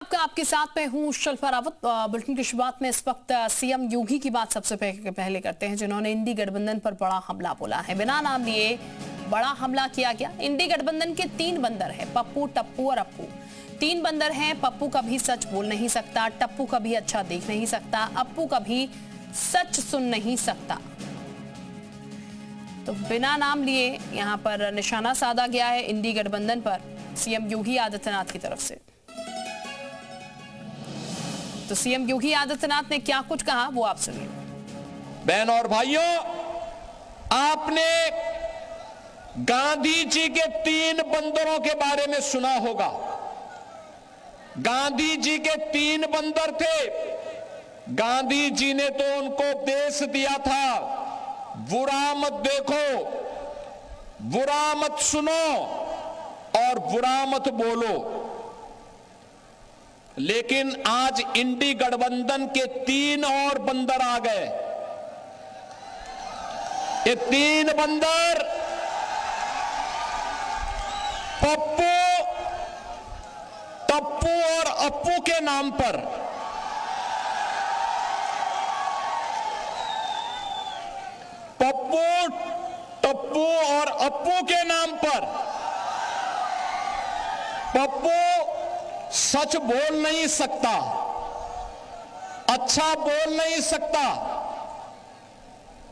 आपके साथ में हूँ शिल्पा रावत। बुलेटिन की शुरुआत में इस वक्त सीएम योगी की बात सबसे पहले करते हैं, जिन्होंने इंडी गठबंधन पर बड़ा हमला बोला है। बिना नाम लिए बड़ा हमला किया गया। इंडी गठबंधन के 3 बंदर हैं, पप्पू, टप्पू और अप्पू। 3 बंदर हैं। पप्पू कभी सच बोल नहीं सकता, टप्पू कभी अच्छा देख नहीं सकता, अप्पू कभी सच सुन नहीं सकता। तो बिना नाम लिए यहाँ पर निशाना साधा गया है इंडी गठबंधन पर सीएम योगी आदित्यनाथ की तरफ से। तो सीएम योगी आदित्यनाथ ने क्या कुछ कहा वो आप सुनिए। बहन और भाइयों, आपने गांधी जी के 3 बंदरों के बारे में सुना होगा। गांधी जी के 3 बंदर थे। गांधी जी ने तो उनको उपदेश दिया था, बुरा मत देखो, बुरा मत सुनो और बुरा मत बोलो। लेकिन आज इंडी गठबंधन के 3 और बंदर आ गए। ये 3 बंदर पप्पू, टप्पू और अप्पू के नाम पर पप्पू, टप्पू और अप्पू के नाम पर पप्पू सच बोल नहीं सकता, अच्छा बोल नहीं सकता,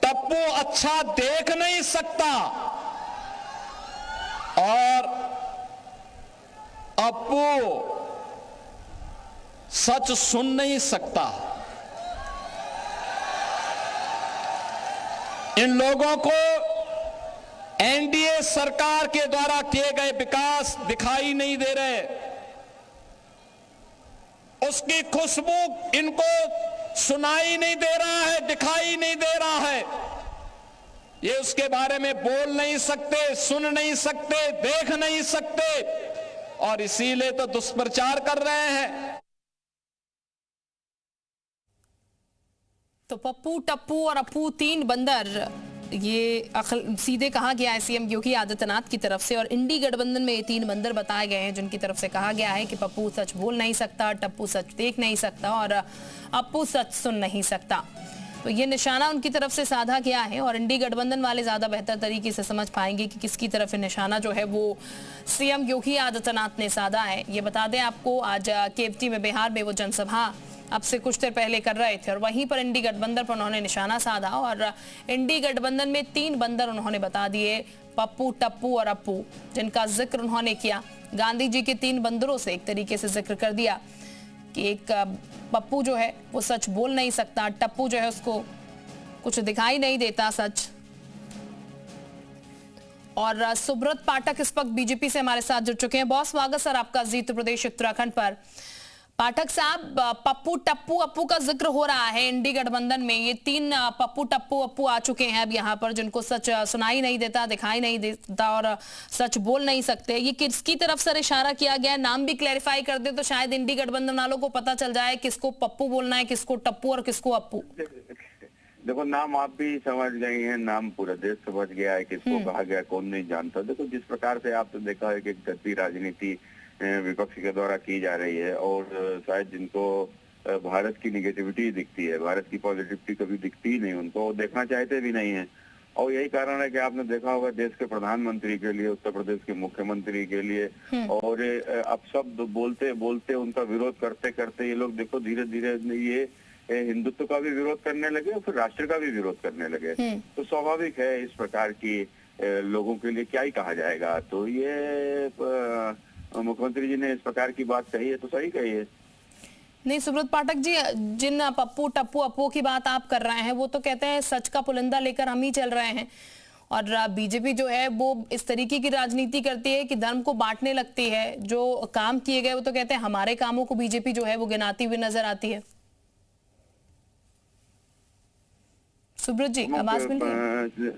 टप्पू अच्छा देख नहीं सकता और अप्पू सच सुन नहीं सकता। इन लोगों को एनडीए सरकार के द्वारा किए गए विकास दिखाई नहीं दे रहे, उसकी खुशबू इनको सुनाई नहीं दे रहा है, दिखाई नहीं दे रहा है। ये उसके बारे में बोल नहीं सकते, सुन नहीं सकते, देख नहीं सकते और इसीलिए तो दुष्प्रचार कर रहे हैं। तो पप्पू, टप्पू और अप्पू 3 बंदर, ये सीधे कहा गया है सीएम योगी आदित्यनाथ की तरफ से। और इंडी गठबंधन में ये 3 बंदर बताए गए हैं जिनकी तरफ से कहा गया है कि पप्पू सच बोल नहीं सकता, टप्पू सच देख नहीं सकता और अप्पू सच सुन नहीं सकता। तो ये निशाना उनकी तरफ से साधा गया है और इंडी गठबंधन वाले ज्यादा बेहतर तरीके से समझ पाएंगे कि किसकी तरफ निशाना जो है वो सीएम योगी आदित्यनाथ ने साधा है। ये बता दें आपको, आज केवटी में, बिहार में वो जनसभा अब से कुछ देर पहले कर रहे थे और वहीं पर इंडी गठबंधन पर उन्होंने निशाना साधा और इंडी गठबंधन में 3 बंदर उन्होंने बता दिए, पप्पू, टप्पू और अप्पू, जिनका जिक्र उन्होंने किया। गांधी जी के 3 बंदरों से एक तरीके से जिक्र कर दिया कि एक पप्पू जो है वो सच बोल नहीं सकता, टप्पू जो है उसको कुछ दिखाई नहीं देता सच। और सुब्रत पाठक इस वक्त बीजेपी से हमारे साथ जुड़ चुके हैं। बहुत स्वागत सर आपका जी उत्तर प्रदेश उत्तराखंड पर। पाठक साहब, पप्पू, टप्पू, अप्पू का जिक्र हो रहा है इंडी गठबंधन में। ये 3 पप्पू, टप्पू, अप्पू आ चुके हैं अब यहाँ पर, जिनको सच सुनाई नहीं देता, दिखाई नहीं देता और सच बोल नहीं सकते। ये किसकी तरफ से इशारा किया गया है? नाम भी क्लैरिफाई कर दे तो शायद इंडी गठबंधन वालों को पता चल जाए किसको पप्पू बोलना है, किसको टप्पू और किसको अप्पू। देखो, नाम आप भी समझ गई हैं, नाम पूरा देश समझ गया है किसको कहा गया, कौन नहीं जानता। देखो, जिस प्रकार से आपने देखा है कि गंदी राजनीति विपक्ष के द्वारा की जा रही है और शायद जिनको भारत की निगेटिविटी दिखती है, भारत की पॉजिटिविटी कभी दिखती ही नहीं उनको, वो देखना चाहते भी नहीं है। और यही कारण है कि आपने देखा होगा देश के प्रधानमंत्री के लिए, उत्तर प्रदेश के मुख्यमंत्री के लिए और अब सब बोलते बोलते उनका विरोध करते करते ये लोग देखो धीरे धीरे ये हिंदुत्व का भी विरोध करने लगे और फिर राष्ट्र का भी विरोध करने लगे। तो स्वाभाविक है, इस प्रकार की लोगों के लिए क्या ही कहा जाएगा। तो ये मुख्यमंत्री जी ने इस प्रकार की बात कही है तो सही कही है। नहीं सुब्रत पाठक जी, जिन पप्पू, टप्पू, अप्पू की बात आप कर रहे हैं वो तो कहते हैं सच का पुलिंदा लेकर हम ही चल रहे हैं और बीजेपी जो है वो इस तरीके की राजनीति करती है कि धर्म को बांटने लगती है। जो काम किए गए वो तो कहते हैं हमारे कामों को बीजेपी जो है वो गिनाती हुई नजर आती है। सुब्रत जी, आवाज मिल रही है?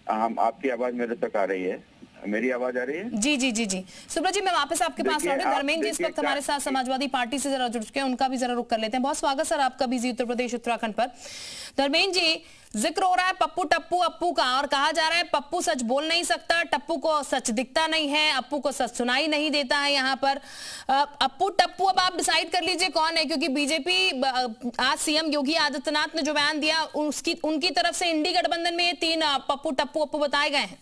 आपकी आवाज मेरे तक आ रही है। मेरी आवाज आ रही है? जी जी जी जी सुब्रत जी, मैं वापस आपके पास लौटे। धर्मेंद्र जी इस वक्त हमारे साथ समाजवादी पार्टी से जरा जुड़ चुके हैं, उनका भी जरा रुख कर लेते हैं। बहुत स्वागत सर आपका भी उत्तर प्रदेश उत्तराखंड पर। धर्मेंद्र जी, जिक्र हो रहा है पप्पू टप्पू अप्पू का, और कहा जा रहा है पप्पू सच बोल नहीं सकता, टप्पू को सच दिखता नहीं है, अप्पू को सच सुनाई नहीं देता है। यहाँ पर अप्पू टप्पू अब आप डिसाइड कर लीजिए कौन है, क्योंकि बीजेपी आज सीएम योगी आदित्यनाथ ने जो बयान दिया उनकी तरफ से इंडी गठबंधन में 3 पप्पू टप्पू अप्पू बताए गए हैं।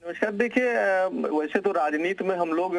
नमस्कार। देखिए, वैसे तो राजनीति में हम लोग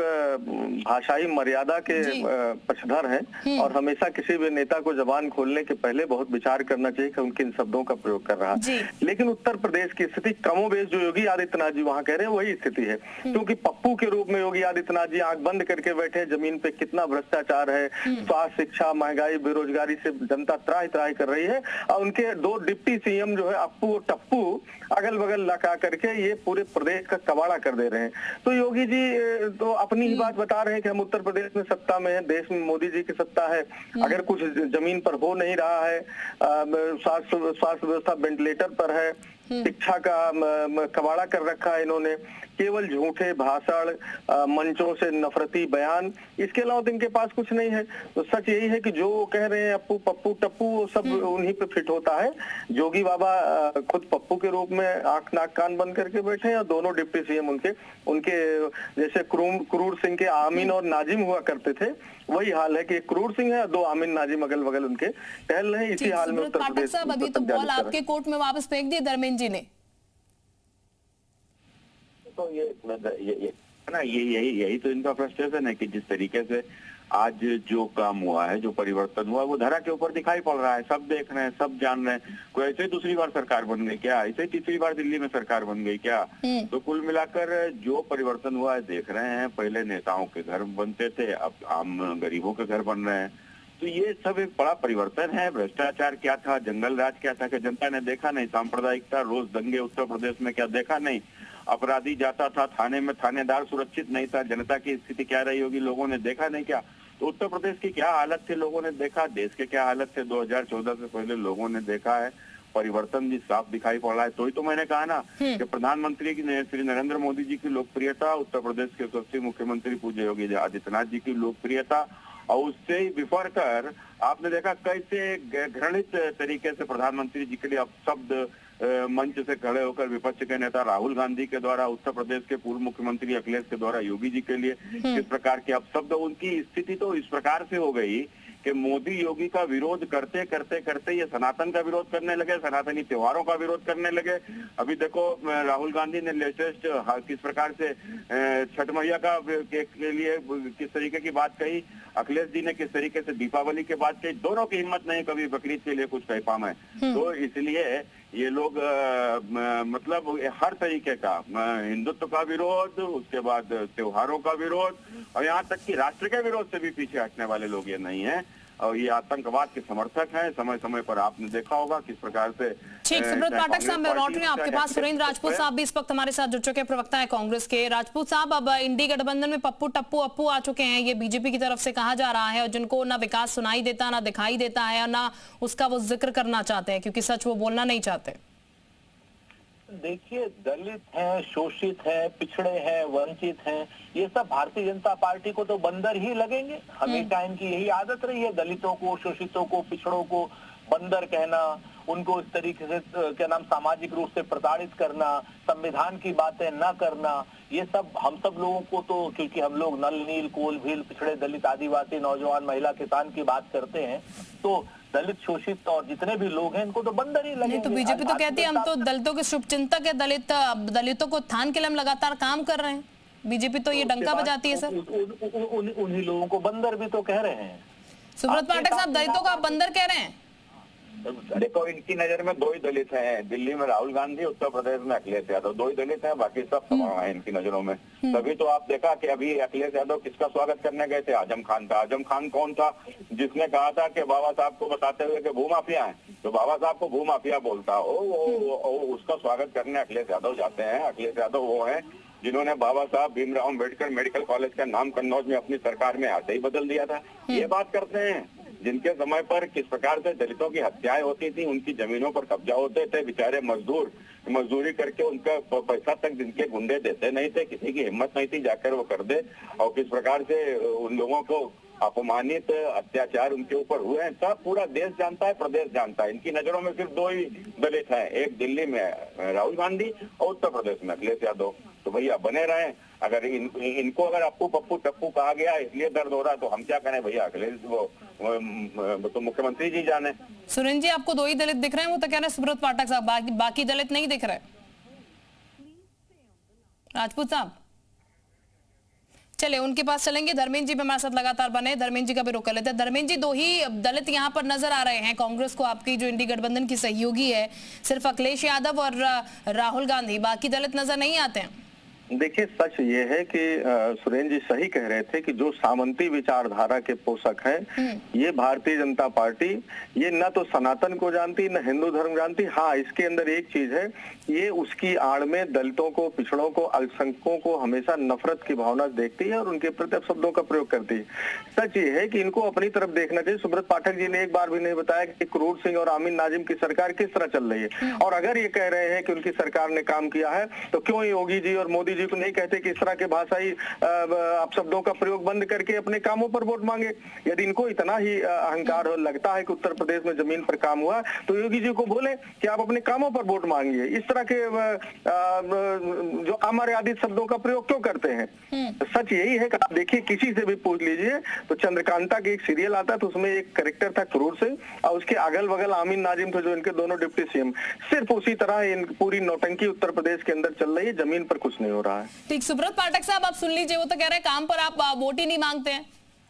भाषाई मर्यादा के पक्षधर हैं और हमेशा किसी भी नेता को जबान खोलने के पहले बहुत विचार करना चाहिए कि उनके इन शब्दों का प्रयोग कर रहा है। लेकिन उत्तर प्रदेश की स्थिति क्रमोवेश जो योगी आदित्यनाथ जी वहां कह रहे हैं वही स्थिति है, क्योंकि पप्पू के रूप में योगी आदित्यनाथ जी आंख बंद करके बैठे, जमीन पे कितना भ्रष्टाचार है, स्वास्थ्य, शिक्षा, महंगाई, बेरोजगारी से जनता त्राही त्राही कर रही है, और उनके 2 डिप्टी सीएम जो है अप्पू और टप्पू अगल बगल लगा करके ये पूरे प्रदेश का कबाड़ा कर दे रहे हैं। तो योगी जी तो अपनी ही बात बता रहे हैं कि हम उत्तर प्रदेश में सत्ता में हैं, देश में मोदी जी की सत्ता है, अगर कुछ जमीन पर हो नहीं रहा है, स्वास्थ्य व्यवस्था वेंटिलेटर पर है, शिक्षा का कबाड़ा कर रखा है इन्होंने, केवल झूठे भाषण, मंचों से नफरती बयान, इसके अलावा तो इनके पास कुछ नहीं है। तो सच यही है कि जो कह रहे हैं अप्पू पप्पू टप्पू वो सब उन्हीं पे फिट होता है। जोगी बाबा खुद पप्पू के रूप में आंख नाक कान बंद करके बैठे हैं और दोनों डिप्टी सीएम उनके जैसे क्रूर सिंह के आमीन और नाजिम हुआ करते थे, वही हाल है कि क्रूर सिंह है, 2 आमीन नाजिम अगल बगल उनके टहल रहे हैं। इसी हाल में उत्तर प्रदेश साहब अभी तो बॉल आपके कोर्ट में वापस फेंक दिए धर्मेंद्र जी ने। तो यही तो इनका फ्रस्ट्रेशन है कि जिस तरीके से आज जो काम हुआ है, जो परिवर्तन हुआ, वो धरा के ऊपर दिखाई पड़ रहा है। सब देख रहे हैं, सब जान रहे हैं। कोई ऐसे ही दूसरी बार सरकार बन गई क्या? ऐसे ही तीसरी बार दिल्ली में सरकार बन गई क्या? तो कुल मिलाकर जो परिवर्तन हुआ है देख रहे हैं। पहले नेताओं के घर बनते थे, अब आम गरीबों के घर बन रहे हैं। तो ये सब एक बड़ा परिवर्तन है। भ्रष्टाचार क्या था, जंगल राज क्या था, कि जनता ने देखा नहीं। सांप्रदायिकता, रोज दंगे उत्तर प्रदेश में क्या देखा नहीं। अपराधी जाता था थाने में, थानेदार सुरक्षित नहीं था। जनता की स्थिति क्या रही होगी लोगों ने देखा नहीं क्या? तो उत्तर प्रदेश की क्या हालत थी लोगों ने देखा, देश के क्या हालत थे 2014 से पहले लोगों ने देखा है। परिवर्तन भी साफ दिखाई पड़ रहा है। तो ही तो मैंने कहा ना कि प्रधानमंत्री की श्री नरेंद्र मोदी जी की लोकप्रियता, उत्तर प्रदेश के यशस्वी मुख्यमंत्री पूज्य योगी आदित्यनाथ जी की लोकप्रियता, और उससे ही विफर कर आपने देखा कैसे घृणित तरीके से प्रधानमंत्री जी के लिए अब शब्द मंच से खड़े होकर विपक्ष के नेता राहुल गांधी के द्वारा, उत्तर प्रदेश के पूर्व मुख्यमंत्री अखिलेश के द्वारा योगी जी के लिए किस प्रकार के अब शब्द, उनकी स्थिति तो इस प्रकार से हो गई कि मोदी योगी का विरोध करते करते करते ये सनातन का विरोध करने लगे, सनातनी त्योहारों का विरोध करने लगे। अभी देखो राहुल गांधी ने लेटेस्ट किस प्रकार से छठ मैया का के लिए किस तरीके की बात कही, अखिलेश जी ने किस तरीके से दीपावली के बाद कही। दोनों की हिम्मत नहीं कभी बकरीद के लिए कुछ कह पाए। तो इसलिए ये लोग मतलब हर तरीके का हिंदुत्व का विरोध, उसके बाद त्योहारों का विरोध, और यहाँ तक कि राष्ट्र के विरोध से भी पीछे हटने वाले लोग ये नहीं है। और ये आतंकवाद के समर्थक हैं। समय समय पर आपने देखा होगा किस प्रकार से। ठीक, सुब्रत पाठक साहब मैं लौट रही हूं आपके पास। सुरेंद्र राजपूत साहब भी इस वक्त हमारे साथ जुड़ चुके हैं, प्रवक्ता है कांग्रेस के। राजपूत साहब, अब इंडी गठबंधन में पप्पू टप्पू अप्पू आ चुके हैं, ये बीजेपी की तरफ से कहा जा रहा है, और जिनको ना विकास सुनाई देता, ना दिखाई देता है, और ना उसका वो जिक्र करना चाहते हैं, क्योंकि सच वो बोलना नहीं चाहते। देखिए, दलित हैं, शोषित हैं, पिछड़े हैं, वंचित हैं, ये सब भारतीय जनता पार्टी को तो बंदर ही लगेंगे। हमेशा इनकी यही आदत रही है, दलितों को, शोषितों को, पिछड़ों को बंदर कहना, उनको इस तरीके से क्या नाम सामाजिक रूप से प्रताड़ित करना, संविधान की बातें न करना, ये सब हम सब लोगों को तो, क्योंकि हम लोग नल नील कोल भील पिछड़े दलित आदिवासी नौजवान महिला किसान की बात करते हैं, तो दलित शोषित और जितने भी लोग हैं इनको तो बंदर ही लगेंगे। तो बीजेपी तो कहती है हम तो दलितों के शुभचिंतक है, दलितों को उत्थान के लिए हम लगातार काम कर रहे हैं। बीजेपी तो ये डंका बजाती है सर। उन्हीं लोगों को बंदर भी तो कह रहे हैं। सुब्रत पाठक साहब, दलितों को आप बंदर कह रहे हैं? देखो, इनकी नजर में 2 ही दलित हैं, दिल्ली में राहुल गांधी, उत्तर प्रदेश में अखिलेश यादव। 2 ही दलित हैं, बाकी सब समान है इनकी नजरों में। तभी तो आप देखा कि अभी अखिलेश यादव किसका स्वागत करने गए थे? आजम खान का। आजम खान कौन था? जिसने कहा था कि बाबा साहब को बताते हुए कि भूमाफिया है, तो बाबा साहब को भूमाफिया बोलता। उसका स्वागत करने अखिलेश यादव जाते हैं। अखिलेश यादव वो है जिन्होंने बाबा साहब भीमराव अम्बेडकर मेडिकल कॉलेज का नाम कन्नौज में अपनी सरकार में आते ही बदल दिया था। ये बात करते हैं। जिनके समय पर किस प्रकार से दलितों की हत्याएं होती थी, उनकी जमीनों पर कब्जा होते थे, बेचारे मजदूर मजदूरी करके उनका पैसा तक जिनके गुंडे देते नहीं थे, किसी की हिम्मत नहीं थी जाकर वो कर दे, और किस प्रकार से उन लोगों को अपमानित अत्याचार उनके ऊपर हुए हैं, सब पूरा देश जानता है, प्रदेश जानता है। इनकी नजरों में सिर्फ दो ही दलित हैं, एक दिल्ली में राहुल गांधी और उत्तर प्रदेश में अखिलेश यादव। तो भैया बने रहे, अगर इनको अगर अप्पू पप्पू टप्पू कहा गया इसलिए दर्द हो रहा है तो हम क्या करें भैया, अखिलेश वो तो मुख्यमंत्री जी जाने। सुरेंद्र जी, आपको दो ही दलित दिख रहे हैं, वो तो कह रहे हैं सुब्रत पाठक साहब, बाकी दलित नहीं दिख रहे। राजपूत साहब चले उनके पास चलेंगे। धर्मेंद्र जी भी हमारे साथ लगातार बने, धर्मेंद्र जी का भी रोक लेते हैं। धर्मेंद्र जी, दो ही दलित यहाँ पर नजर आ रहे हैं कांग्रेस को, आपकी जो इंडी गठबंधन की सहयोगी है, सिर्फ अखिलेश यादव और राहुल गांधी, बाकी दलित नजर नहीं आते हैं। देखिए, सच ये है कि सुरेंद्र जी सही कह रहे थे कि जो सामंती विचारधारा के पोषक हैं, ये भारतीय जनता पार्टी ये न तो सनातन को जानती न हिंदू धर्म जानती। हाँ, इसके अंदर एक चीज है, ये उसकी आड़ में दलितों को, पिछड़ों को, अल्पसंख्यकों को हमेशा नफरत की भावना देखती है और उनके प्रति शब्दों का प्रयोग करती है। सच ये है कि इनको अपनी तरफ देखना चाहिए। सुब्रत पाठक जी ने एक बार भी नहीं बताया कि क्रूर सिंह और आमीन नाजिम की सरकार किस तरह चल रही है, और अगर ये कह रहे हैं कि उनकी सरकार ने काम किया है तो क्यों योगी जी और मोदी जी को नहीं कहते कि इस तरह के भाषाई अपशब्दों का प्रयोग बंद करके अपने कामों पर वोट मांगे। यदि इनको इतना ही अहंकार लगता है कि उत्तर प्रदेश में जमीन पर काम हुआ तो योगी जी को बोले कि आप अपने कामों पर वोट मांगिए। इस तरह के जो अमर्यादित शब्दों का प्रयोग क्यों करते हैं? तो सच यही है कि आप देखिए, किसी से भी पूछ लीजिए तो चंद्रकांता की एक सीरियल आता तो उसमें एक कैरेक्टर था क्रूर सिंह और उसके अगल बगल आमीन नाजिम थे, जो इनके दोनों डिप्टी सीएम। सिर्फ उसी तरह इन पूरी नौटंकी उत्तर प्रदेश के अंदर चल रही है, जमीन पर कुछ नहीं हो रहा है। ठीक, सुब्रत पाठक साहब आप सुन लीजिए, वो तो कह रहे हैं काम पर आप वोट ही नहीं मांगते हैं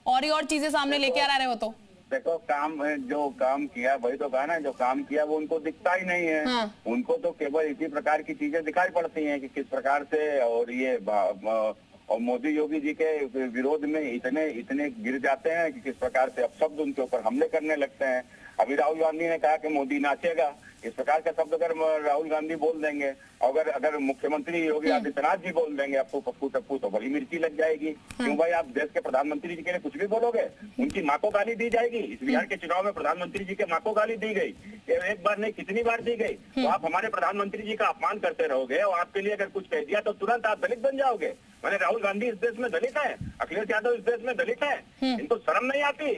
और ही और चीजें सामने लेके आ रहे हो। तो देखो, जो काम किया वही तो कहा ना, जो काम किया वो उनको दिखता ही नहीं है। हाँ। उनको तो केवल इसी प्रकार की चीजें दिखाई पड़ती हैं कि किस प्रकार से, और ये और मोदी योगी जी के विरोध में इतने गिर जाते हैं कि किस प्रकार से अपशब्द उनके ऊपर हमले करने लगते हैं। अभी राहुल गांधी ने कहा कि मोदी नाचेगा, इस प्रकार का शब्द अगर राहुल गांधी बोल देंगे, अगर मुख्यमंत्री योगी आदित्यनाथ जी बोल देंगे अप्पू पप्पू टप्पू, तो बड़ी मिर्ची लग जाएगी। क्यों भाई, आप देश के प्रधानमंत्री जी के लिए कुछ भी बोलोगे, उनकी माँ को गाली दी जाएगी। इस बिहार के चुनाव में प्रधानमंत्री जी के माँ को गाली दी गई, एक बार नहीं कितनी बार दी गई। तो आप हमारे प्रधानमंत्री जी का अपमान करते रहोगे और आपके लिए अगर कुछ कह दिया तो तुरंत आप दलित बन जाओगे। मैंने राहुल गांधी इस देश में दलित है, अखिलेश यादव इस देश में दलित है, इनको शर्म नहीं आती?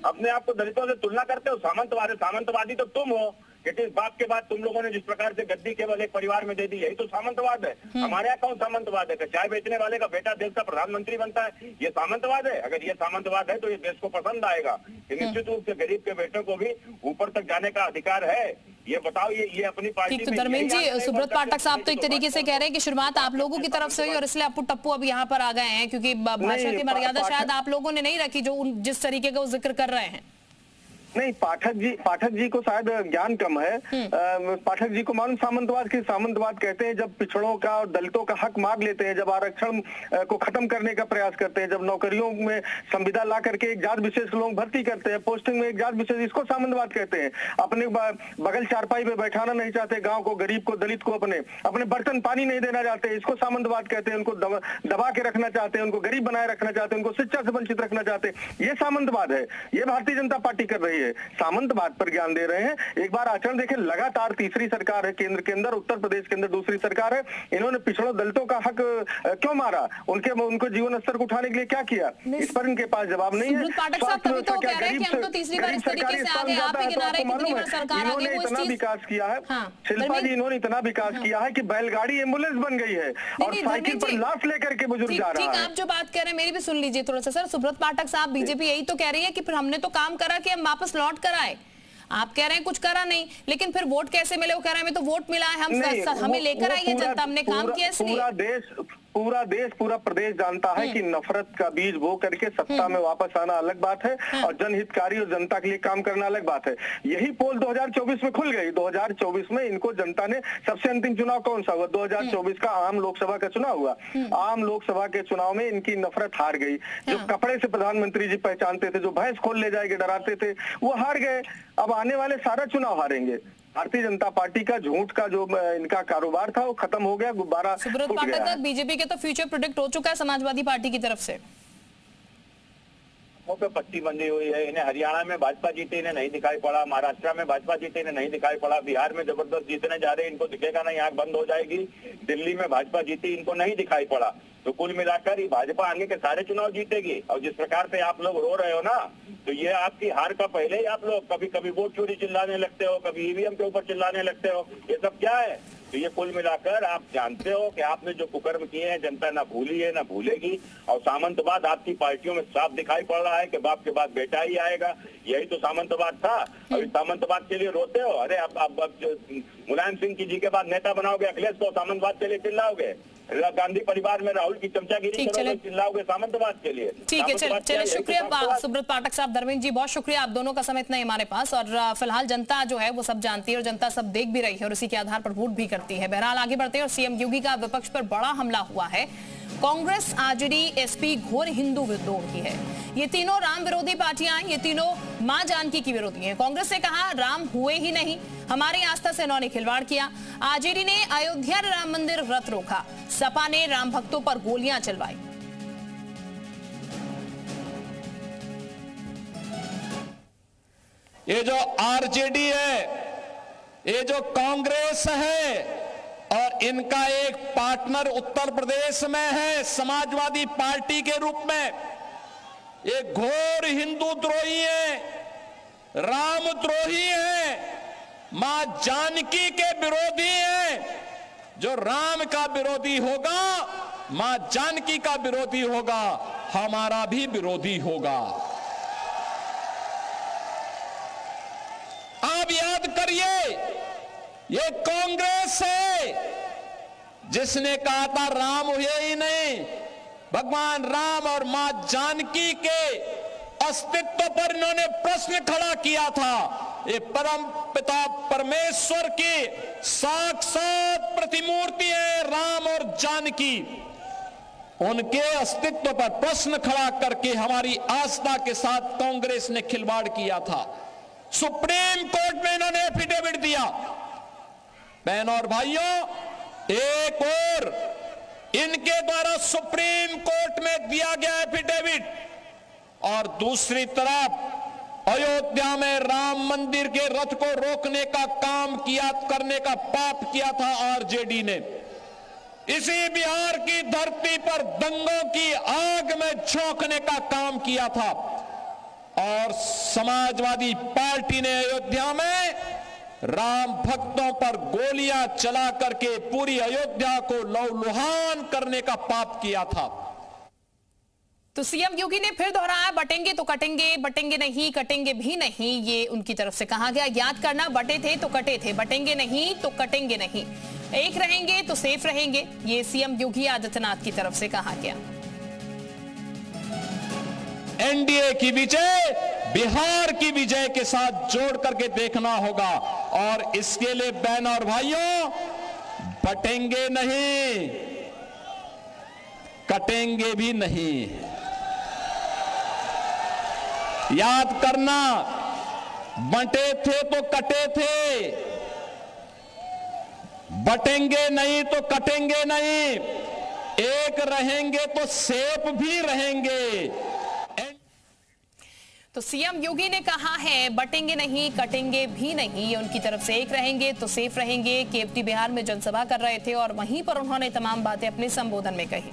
अपने आप को दलितों से तुलना करते हो, सामंतवादी तो तुम हो कि इस बात के बाद तुम लोगों ने जिस प्रकार से गद्दी केवल एक परिवार में दे दी, यही तो सामंतवाद है। हमारे यहाँ कौन सामंतवाद है? चाय बेचने वाले का बेटा देश का प्रधानमंत्री बनता है, ये सामंतवाद है? अगर ये सामंतवाद है तो ये देश को पसंद आएगा कि निश्चित रूप से गरीब के बेटों को भी ऊपर तक जाने का अधिकार है। ये बताओ, ये अपनी पार्टी ठीक। तो धर्मेंद्र जी, सुब्रत पाठक साहब तो एक तरीके से कह रहे हैं कि शुरुआत आप लोगों की तरफ से हुई और इसलिए अप्पू टप्पू अब यहाँ पर आ गए हैं, क्योंकि भाषा की मर्यादा शायद आप लोगों ने नहीं रखी जो जिस तरीके का वो जिक्र कर रहे हैं। नहीं, पाठक जी को शायद ज्ञान कम है। पाठक जी को मालूम सामंतवाद कहते हैं जब पिछड़ों का और दलितों का हक मांग लेते हैं, जब आरक्षण को खत्म करने का प्रयास करते हैं, जब नौकरियों में संविदा ला करके एक जात विशेष लोग भर्ती करते हैं, पोस्टिंग में एक जात विशेष, इसको सामंतवाद कहते हैं। अपने बगल चारपाई पे बैठाना नहीं चाहते गाँव को, गरीब को, दलित को अपने बर्तन पानी नहीं देना चाहते, इसको सामंतवाद कहते हैं। उनको दबा के रखना चाहते हैं, उनको गरीब बनाए रखना चाहते हैं, उनको शिक्षा से वंचित रखना चाहते हैं, ये सामंतवाद है। ये भारतीय जनता पार्टी कर रही है, सामंतवाद पर ज्ञान दे रहे हैं। एक बार आचरण देखें, लगातार तीसरी सरकार है केंद्र के अंदर, उत्तर प्रदेश के अंदर दूसरी सरकार है, इन्होंने पिछड़ों दलितों का हक क्यों मारा? उनको जीवन स्तर को उठाने के लिए क्या किया? इस पर इनके पास जवाब नहीं है। इन्होंने इतना विकास किया है, शिल्पा जी, इन्होंने इतना विकास किया है कि बैलगाड़ी एम्बुलेंस बन गई है और साइकिल पर लाश लेकर के बुजुर्ग जा रहा है। आप जो बात कह रहे हैं मेरी भी सुन लीजिए थोड़ा सा। सर, सुब्रत पाठक साहब, बीजेपी यही तो कह रही है कि फिर हमने तो काम करा कि हम वापस लौट कर आए। आप कह रहे हैं कुछ करा नहीं, लेकिन फिर वोट कैसे मिले? वो कह रहे हैं हमें तो वोट मिला है, हमें लेकर आई है जनता, हमने काम किया इसलिए। पूरा प्रदेश जानता है कि नफरत का बीज बो करके सत्ता में वापस आना अलग बात है और जनहितकारी और जनता के लिए काम करना अलग बात है। यही पोल 2024 में खुल गई। 2024 में इनको जनता ने, सबसे अंतिम चुनाव कौन सा हुआ? 2024 का आम लोकसभा का चुनाव हुआ। आम लोकसभा के चुनाव में इनकी नफरत हार गई। जो कपड़े से प्रधानमंत्री जी पहचानते थे, जो भैंस खोल ले जाएंगे डराते थे, वो हार गए। अब आने वाले सारा चुनाव हारेंगे। भारतीय जनता पार्टी का झूठ का जो इनका कारोबार था वो खत्म हो गया, गुब्बारा सुब्रत पाठक, बीजेपी के तो फ्यूचर प्रोडिक्ट हो चुका है समाजवादी पार्टी की तरफ से। मुंह पे पट्टी बंधी हुई है। इन्हें हरियाणा में भाजपा जीते इन्हें नहीं दिखाई पड़ा, महाराष्ट्र में भाजपा जीते इन्हें नहीं दिखाई पड़ा, बिहार में जबरदस्त जीतने जा रहे इनको दिखेगा नहीं, आंख बंद हो जाएगी, दिल्ली में भाजपा जीती इनको नहीं दिखाई पड़ा। तो कुल मिलाकर ये भाजपा आगे के सारे चुनाव जीतेगी। और जिस प्रकार से आप लोग रो रहे हो ना, तो ये आपकी हार का पहले ही आप लोग कभी कभी वोट चोरी चिल्लाने लगते हो, कभी ईवीएम के ऊपर चिल्लाने लगते हो, ये सब क्या है? तो ये कुल मिलाकर आप जानते हो कि आपने जो कुकर्म किए हैं जनता ना भूली है ना भूलेगी। और सामंतवाद आपकी पार्टियों में साफ दिखाई पड़ रहा है कि बाप के बाद बेटा ही आएगा, यही तो सामंतवाद था। अभी सामंतवाद के लिए रोते हो? अरे आप मुलायम सिंह जी के बाद नेता बनाओगे अखिलेश को, सामंतवाद के लिए चिल्लाओगे? गांधी परिवार में राहुल की चमचागिरी करोगे, चिल्लाओगे सामंतवाद के लिए? ठीक है, चलिए शुक्रिया सुब्रत पाठक साहब, धर्मेंद्र जी बहुत शुक्रिया, आप दोनों का समय इतना ही हमारे पास। और फिलहाल जनता जो है वो सब जानती है और जनता सब देख भी रही है और उसी के आधार पर वोट भी करती है। बहरहाल आगे बढ़ते हैं और सीएम योगी का विपक्ष पर बड़ा हमला हुआ है। कांग्रेस, आरजेडी, एसपी घोर हिंदू विद्रोह की है। ये तीनों राम विरोधी पार्टियां, ये तीनों मां जानकी की विरोधी हैं। कांग्रेस ने कहा राम हुए ही नहीं, हमारी आस्था से इन्होंने खिलवाड़ किया। आरजेडी ने अयोध्या राम मंदिर व्रत रोका। सपा ने राम भक्तों पर गोलियां चलवाई। ये जो आरजेडी है, ये जो कांग्रेस है और इनका एक पार्टनर उत्तर प्रदेश में है समाजवादी पार्टी के रूप में, ये घोर हिंदू द्रोही है, राम द्रोही है, मां जानकी के विरोधी हैं। जो राम का विरोधी होगा, मां जानकी का विरोधी होगा, हमारा भी विरोधी होगा। आप याद करिए, ये कांग्रेस है जिसने कहा था राम हुए ही नहीं। भगवान राम और मां जानकी के अस्तित्व पर इन्होंने प्रश्न खड़ा किया था। ये परम पिता परमेश्वर की साक्षात प्रतिमूर्ति है राम और जानकी। उनके अस्तित्व पर प्रश्न खड़ा करके हमारी आस्था के साथ कांग्रेस ने खिलवाड़ किया था। सुप्रीम कोर्ट में इन्होंने एफिडेविट दिया। बहनों और भाइयों, एक और इनके द्वारा सुप्रीम कोर्ट में दिया गया एफिडेविट और दूसरी तरफ अयोध्या में राम मंदिर के रथ को रोकने का काम किया, करने का पाप किया था आरजेडी ने। इसी बिहार की धरती पर दंगों की आग में झोंकने का काम किया था और समाजवादी पार्टी ने अयोध्या में राम भक्तों पर गोलियां चला करके पूरी अयोध्या को लहूलुहान करने का पाप किया था। तो सीएम योगी ने फिर दोहराया, बटेंगे तो कटेंगे, बटेंगे नहीं कटेंगे भी नहीं। ये उनकी तरफ से कहा गया। याद करना, बटे थे तो कटे थे, बटेंगे नहीं तो कटेंगे नहीं, एक रहेंगे तो सेफ रहेंगे। ये सीएम योगी आदित्यनाथ की तरफ से कहा गया। एनडीए की विजय बिहार की विजय के साथ जोड़ करके देखना होगा और इसके लिए बहन और भाइयों, बटेंगे नहीं, कटेंगे भी नहीं। याद करना, बंटे थे तो कटे थे, बटेंगे नहीं तो कटेंगे नहीं, एक रहेंगे तो सेफ भी रहेंगे। तो सीएम योगी ने कहा है बटेंगे नहीं कटेंगे भी नहीं, उनकी तरफ से एक रहेंगे तो सेफ रहेंगे। केवटी बिहार में जनसभा कर रहे थे और वहीं पर उन्होंने तमाम बातें अपने संबोधन में कही।